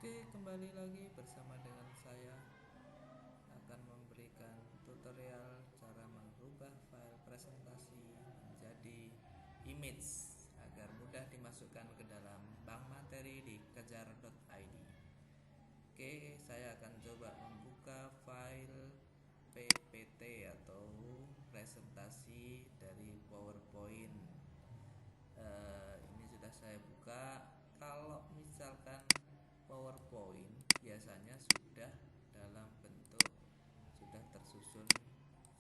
Oke, kembali lagi bersama dengan saya akan memberikan tutorial cara merubah file presentasi menjadi image agar mudah dimasukkan ke dalam bank materi di kejar.id. Oke, saya akan coba membuka file PPT atau presentasi dari PowerPoint. Ini sudah saya buka. Kalau misalkan PowerPoint biasanya sudah dalam bentuk sudah tersusun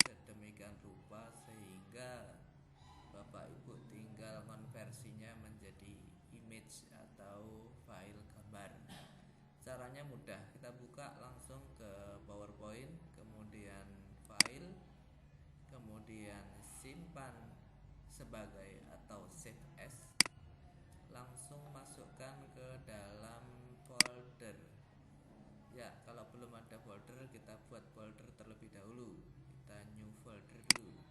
sedemikian rupa sehingga Bapak Ibu tinggal konversinya menjadi image atau file gambar. Caranya mudah, kita buka langsung ke PowerPoint, kemudian file, kemudian simpan sebagai atau save as, langsung masukkan ke dalam folder. Ya, kalau belum ada folder, kita buat folder terlebih dahulu. Kita new folder dulu.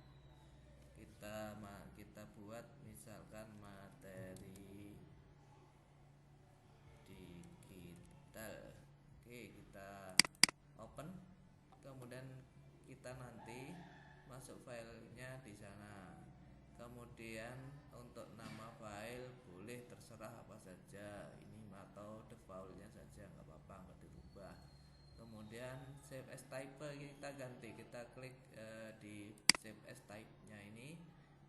Kita buat misalkan materi digital. Oke, kita open. Kemudian kita nanti masuk filenya di sana. Kemudian untuk nama file boleh terserah apa saja, ini atau defaultnya saja, nggak apa-apa, nggak dirubah. Kemudian save as type kita ganti, kita klik di save as type-nya ini,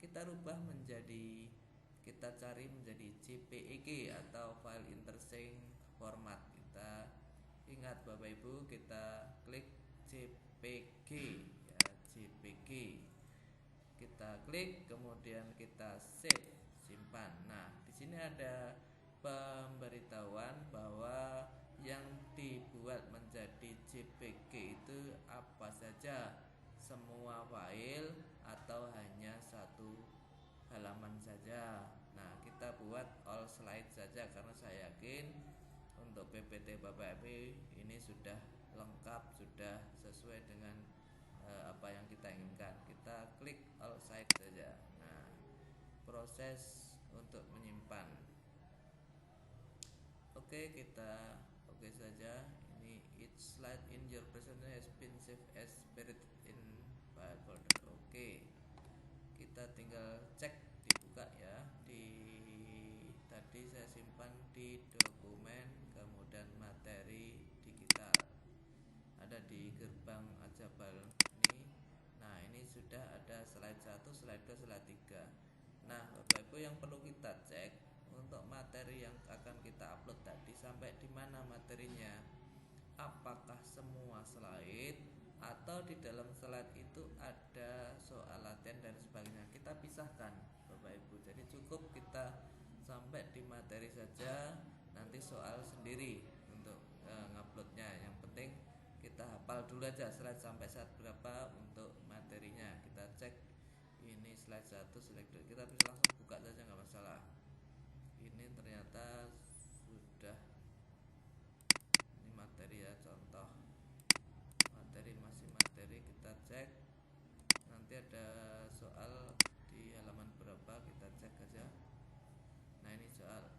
kita rubah menjadi, kita cari menjadi JPEG atau file interesting format. Kita ingat Bapak Ibu, kita klik JPG ya, JPG. Kita klik, kemudian kita save, simpan. Nah, di sini ada pemberitahuan bahwa yang dibuat menjadi JPG itu apa saja, semua file atau hanya satu halaman saja. Nah, kita buat all slide saja karena saya yakin untuk PPT Bapak Ibu ini sudah lengkap, sudah sesuai dengan apa yang kita inginkan. Kita klik all slide saja. Nah, proses untuk menyimpan. Oke, kita oke saja. Ini each slide in your presentation has been saved as buried in file folder. Oke, kita tinggal cek, dibuka ya. Tadi saya simpan di dokumen, kemudian materi digital, ada di gerbang Ajabal ini. Nah, ini sudah ada slide 1, slide 2, slide 3. Nah, Bapak Ibu, yang perlu kita cek untuk materi yang akan kita upload tadi sampai di mana materinya. Apakah semua slide atau di dalam slide itu ada soal latihan dan sebagainya. Kita pisahkan Bapak Ibu. Jadi cukup kita sampai di materi saja, nanti soal sendiri untuk nguploadnya. Yang penting kita hafal dulu aja slide sampai saat berapa untuk materinya. Kita cek ini slide 1, slide 2. Kita bisa langsung buka saja, nggak masalah. Ini ternyata sudah, ini materi ya, contoh materi, masih materi. Kita cek nanti ada soal di halaman berapa, kita cek aja. Nah, ini soal,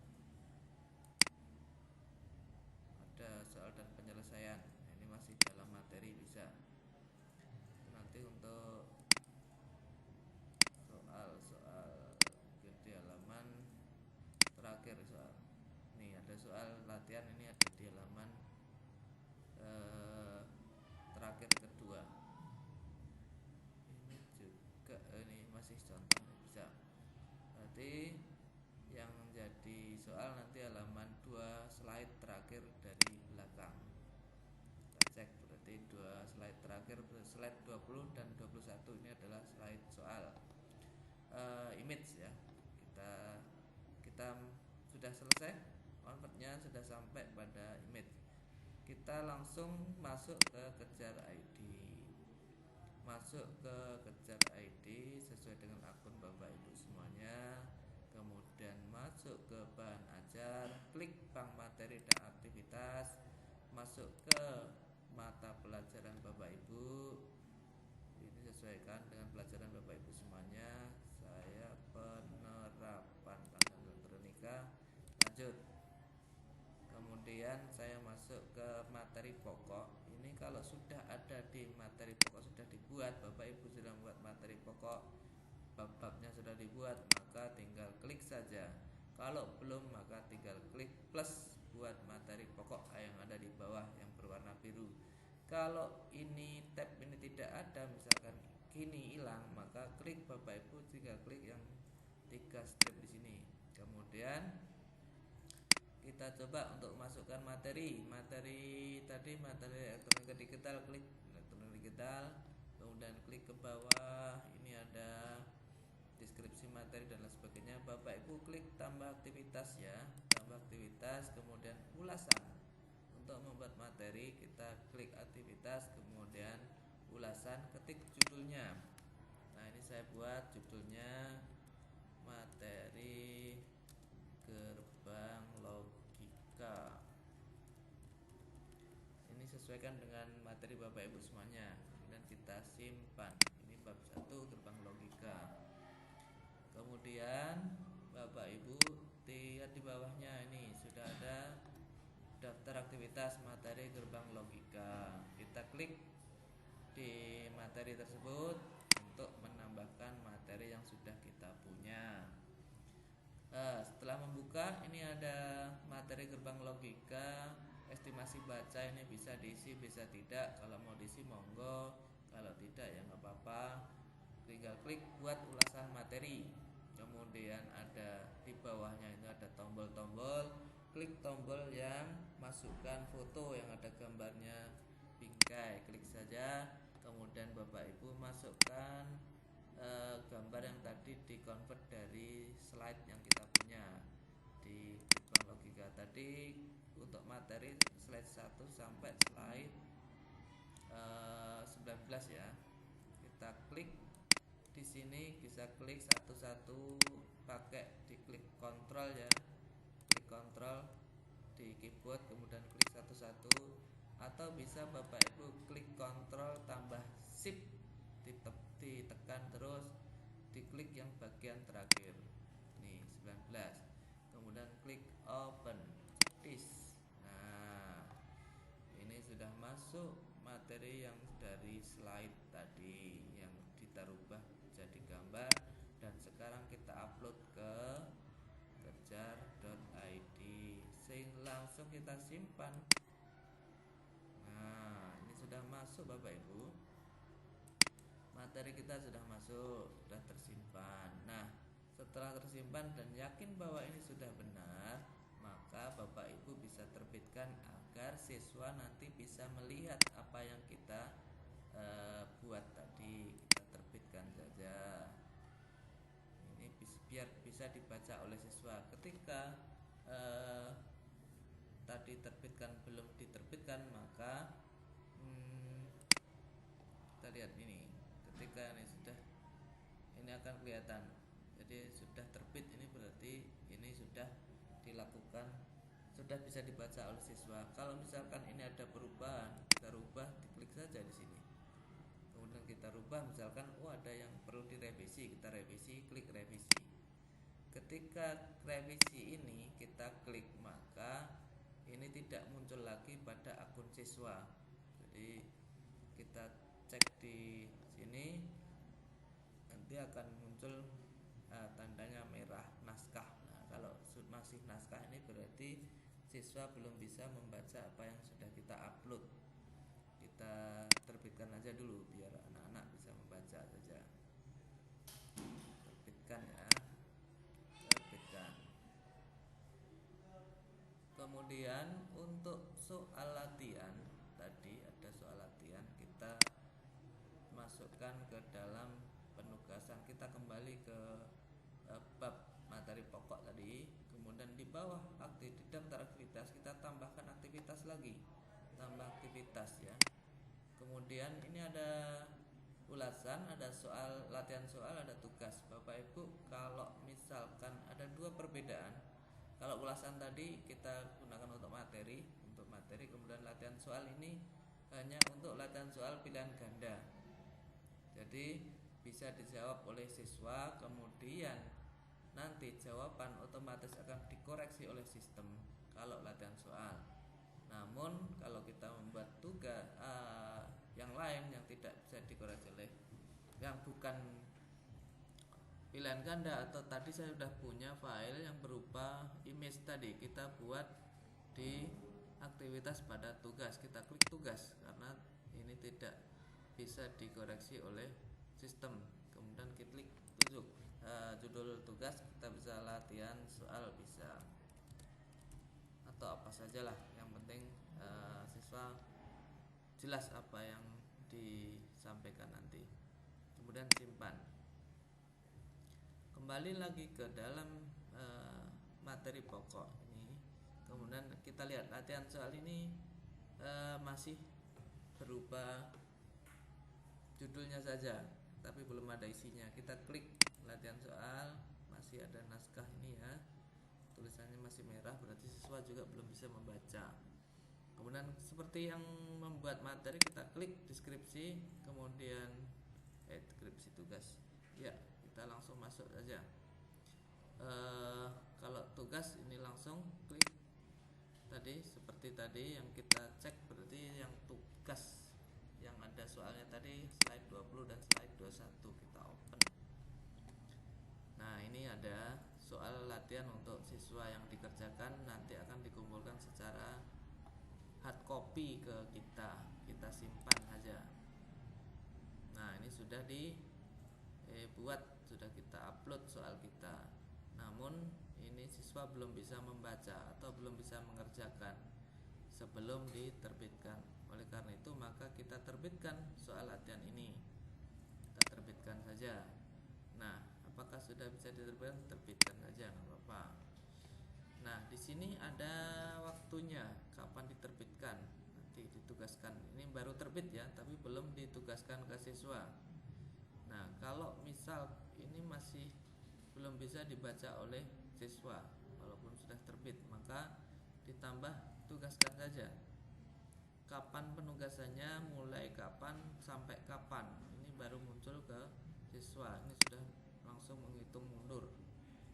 ada soal dan penyelesaian. Nah, ini masih dalam materi, bisa. Nanti untuk soal mungkin di halaman terakhir soal. Nih ada soal latihan, ini ada di halaman terakhir kedua. Ini juga ini masih contoh, bisa. Berarti yang jadi soal nanti halaman 2 slide terakhir dari belakang. Kita cek, berarti 2 slide terakhir, slide 20 dan 21 ini adalah slide soal image ya. Kita sudah selesai, convertnya sudah sampai pada image. Kita langsung masuk ke Kejar ID. Masuk ke Kejar ID sesuai dengan akun Bapak Ibu semuanya. Kemudian masuk ke bahan ajar, klik bank materi dan aktivitas, masuk ke mata pelajaran Bapak Ibu. Ini sesuaikan dengan pelajaran Bapak Ibu semuanya. Saya penerapan tanda elektronika, lanjut. Kemudian kemudian saya masuk ke materi pokok. Ini kalau sudah ada di materi pokok, sudah dibuat, Bapak Ibu sudah membuat materi pokok, bab-babnya sudah dibuat, maka tinggal klik saja. Kalau belum, maka tinggal klik plus buat materi pokok yang ada di bawah yang berwarna biru. Kalau ini tab ini tidak ada, misalkan kini hilang, maka klik, Bapak Ibu tinggal klik yang 3 strip di sini. Kemudian kita coba untuk masukkan materi tadi, materi elektronika digital, klik elektronika digital, kemudian klik ke bawah, ini ada deskripsi materi dan lain sebagainya. Bapak Ibu klik tambah aktivitas ya, tambah aktivitas, kemudian ulasan. Untuk membuat materi kita klik aktivitas, kemudian ulasan, ketik judulnya. Nah ini saya buat judulnya materi gerbang logika. Ini sesuaikan dengan materi Bapak Ibu semuanya. Kemudian kita simpan. Ini bab 1 gerbang logika. Kemudian Bapak Ibu lihat di bawahnya, ini sudah ada daftar aktivitas materi gerbang logika. Kita klik di materi tersebut untuk menambahkan materi yang sudah kita punya. Setelah membuka, ini ada materi gerbang logika, estimasi baca, ini bisa diisi bisa tidak. Kalau mau diisi monggo, kalau tidak ya nggak apa-apa. Tinggal klik buat ulasan materi. Kemudian ada di bawahnya itu ada tombol-tombol. Klik tombol yang masukkan foto yang ada gambarnya bingkai, klik saja. Kemudian Bapak Ibu masukkan gambar yang tadi dikonvert dari slide yang kita punya di gerbang logika tadi. Untuk materi slide 1 sampai slide 19 ya. Kita klik di sini, bisa klik satu-satu pakai diklik kontrol ya, klik kontrol di keyboard, kemudian klik satu-satu, atau bisa Bapak Ibu klik kontrol tambah shift, ditekan terus, diklik yang bagian terakhir nih 19, kemudian klik open this. Nah ini sudah masuk materi yang dari slide tadi yang kita rubah jadi gambar, dan sekarang kita upload ke kejar.id, langsung kita simpan. Nah ini sudah masuk Bapak Ibu, materi kita sudah masuk, sudah tersimpan. Nah setelah tersimpan dan yakin bahwa ini sudah benar, maka Bapak Ibu bisa terbitkan agar siswa nanti bisa melihat apa yang kita buat tadi. Kita terbitkan saja. Ini biar bisa dibaca oleh siswa. Ketika tadi terbitkan belum diterbitkan, maka kita lihat ini. Ketika ini sudah, ini akan kelihatan. Jadi sudah terbit, ini berarti ini sudah dilakukan, sudah bisa dibaca oleh siswa. Kalau misalkan ini ada perubahan, kita rubah, diklik saja di sini. Kemudian kita rubah, misalkan ada yang perlu direvisi, kita revisi, klik revisi. Ketika revisi ini kita klik, maka ini tidak muncul lagi pada akun siswa. Jadi kita cek di sini, nanti akan muncul tandanya merah naskah. Nah, kalau masih naskah ini berarti siswa belum bisa membaca apa yang sudah kita upload. Kita terbitkan aja dulu biar anak-anak bisa membaca saja. Terbitkan ya, terbitkan. Kemudian untuk soal latihan, tadi ada soal latihan, kita masukkan ke dalam penugasan. Kita kembali ke bab materi pokok tadi. Kemudian di bawah di daftar aktivitas kita tambahkan aktivitas lagi, tambah aktivitas ya. Kemudian ini ada ulasan, ada soal, latihan soal, ada tugas. Bapak Ibu kalau misalkan ada dua perbedaan, kalau ulasan tadi kita gunakan untuk materi, kemudian latihan soal ini hanya untuk latihan soal pilihan ganda. Jadi bisa dijawab oleh siswa, kemudian nanti jawaban otomatis akan dikoreksi oleh sistem kalau latihan soal. tidak bisa dikoreksi oleh yang bukan pilihan ganda. Atau tadi saya sudah punya file yang berupa image tadi, kita buat di aktivitas pada tugas, kita klik tugas karena ini tidak bisa dikoreksi oleh sistem. Kemudian kita klik judul tugas, kita bisa latihan soal bisa atau apa sajalah, yang penting siswa jelas apa yang disampaikan nanti. Kemudian simpan, kembali lagi ke dalam materi pokok ini. Kemudian kita lihat latihan soal ini masih berupa judulnya saja, tapi belum ada isinya. Kita klik latihan soal, masih ada naskah ini ya, tulisannya masih merah, berarti siswa juga belum bisa membaca. Kemudian seperti yang membuat materi, kita klik deskripsi, kemudian deskripsi tugas ya, kita langsung masuk saja. Kalau tugas ini langsung klik tadi, seperti tadi yang kita cek, berarti yang tugas yang ada soalnya tadi slide 20 dan slide 21 kita open. Nah, ini ada soal latihan untuk siswa yang dikerjakan, nanti akan dikumpulkan secara hard copy ke kita simpan aja. Nah, ini sudah dibuat, sudah kita upload soal kita. Namun ini siswa belum bisa membaca atau belum bisa mengerjakan sebelum diterbitkan. Oleh karena itu maka kita terbitkan soal latihan ini, kita terbitkan saja. Nah, apakah sudah bisa diterbitkan? Terbitkan saja, nggak apa-apa. Nah, di sini ada waktunya kapan diterbitkan, nanti ditugaskan. Ini baru terbit ya, tapi belum ditugaskan ke siswa. Nah, kalau misal ini masih belum bisa dibaca oleh siswa walaupun sudah terbit, maka ditambah tugaskan saja. Kapan penugasannya, mulai kapan sampai kapan, ini baru muncul ke siswa. Ini sudah langsung menghitung mundur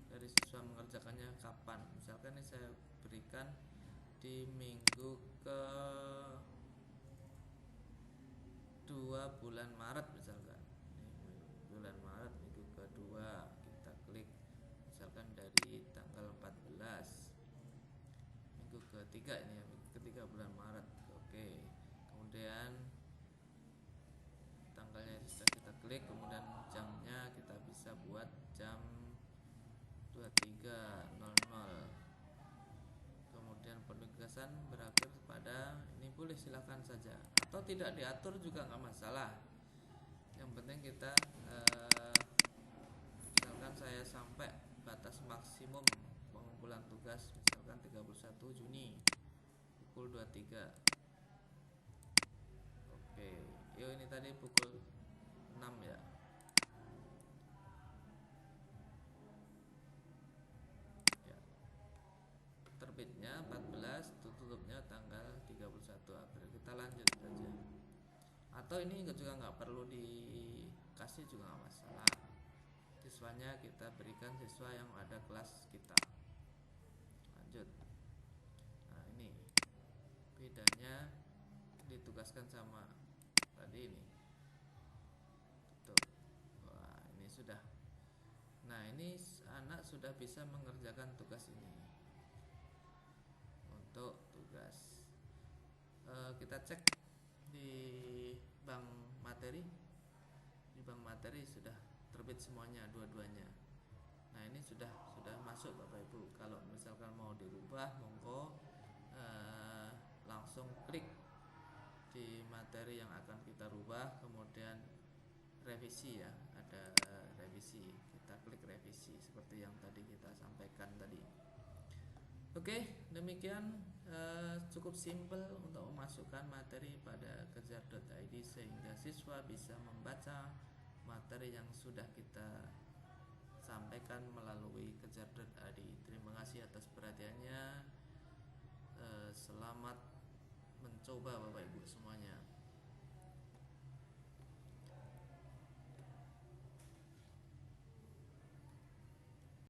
dari siswa mengerjakannya kapan. Misalkan ini saya berikan di minggu ke 2 bulan Maret misalkan. Ini bulan Maret minggu kedua, kita klik misalkan dari tanggal 14 minggu ketiga, ini ya, minggu ketiga bulan Maret. Oke, kemudian tanggalnya bisa kita klik, kemudian jamnya kita bisa buat jam 23.00. Kemudian penugasan berakhir pada ini, boleh silakan saja atau tidak diatur juga nggak masalah. Yang penting kita misalkan saya sampai batas maksimum pengumpulan tugas misalkan 31 Juni pukul 23. Oke, yuk, ini tadi pukul 6 ya. Ya. Terbitnya 14, tutupnya tanggal 31 April. Kita lanjut saja. Atau ini juga nggak perlu dikasih juga nggak masalah. Siswanya kita berikan siswa yang ada kelas kita. Lanjut. Nah, ini bedanya ditugaskan sama tadi ini. Tuh. Wah, ini sudah. Nah, ini anak sudah bisa mengerjakan tugas ini. Untuk tugas kita cek di bank materi. Di bank materi sudah terbit semuanya, dua-duanya. Nah, ini sudah masuk Bapak Ibu. Kalau misalkan mau dirubah, monggo langsung klik di materi yang akan kita rubah, kemudian revisi ya, ada revisi, kita klik revisi seperti yang tadi kita sampaikan tadi. Oke, demikian cukup simpel untuk memasukkan materi pada kejar.id sehingga siswa bisa membaca materi yang sudah kita sampaikan melalui kejar.id. Terima kasih atas perhatiannya. Selamat mencoba Bapak Ibu semuanya.